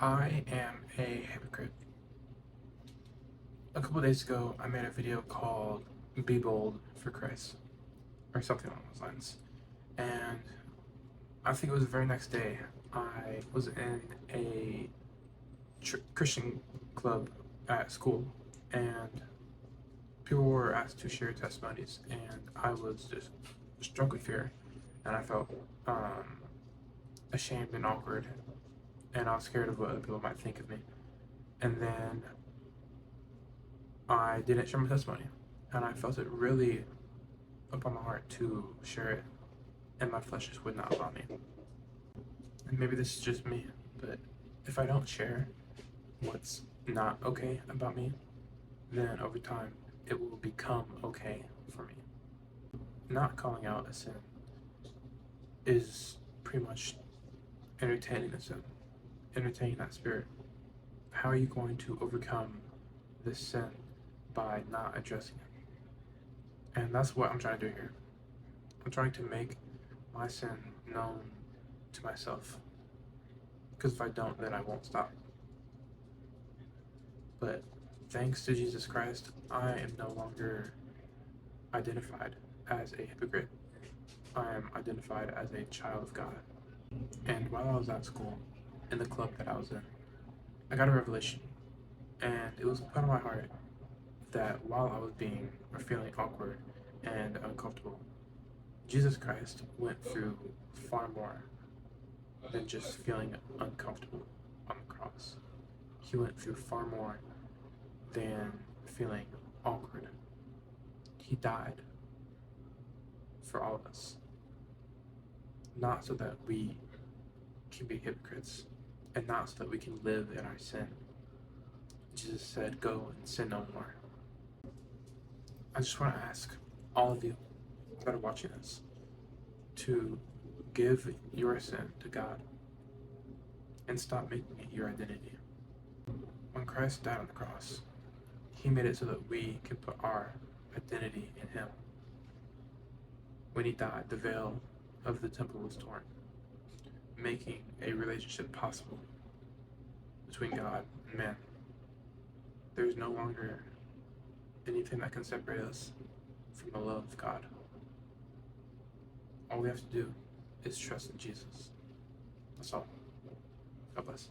I am a hypocrite. A couple days ago, I made a video called Be Bold for Christ, or something along those lines. And I think it was the very next day, I was in a Christian club at school, and people were asked to share testimonies, and I was just struck with fear, and I felt ashamed and awkward, and I was scared of what other people might think of me. And then I didn't share my testimony, and I felt it really upon my heart to share it, and my flesh just would not allow me. And maybe this is just me, but if I don't share what's not okay about me, then over time it will become okay for me. Not calling out a sin is pretty much entertaining the sin, entertaining that spirit. How are you going to overcome this sin by not addressing it? And that's what I'm trying to do here. I'm trying to make my sin known to myself. Because if I don't, then I won't stop. But thanks to Jesus Christ, I am no longer identified as a hypocrite. I am identified as a child of God. And while I was at school, in the club that I was in, I got a revelation. And it was put on my heart that while I was being or feeling awkward and uncomfortable, Jesus Christ went through far more than just feeling uncomfortable on the cross. He went through far more than feeling awkward. He died for all of us, not so that we can be hypocrites, and not so that we can live in our sin. Jesus said, "Go and sin no more." I just want to ask all of you that are watching this to give your sin to God and stop making it your identity. When Christ died on the cross, He made it so that we can put our identity in Him. When He died, the veil of the temple was torn, making a relationship possible between God and man. There is no longer anything that can separate us from the love of God. All we have to do is trust in Jesus. That's all. God bless.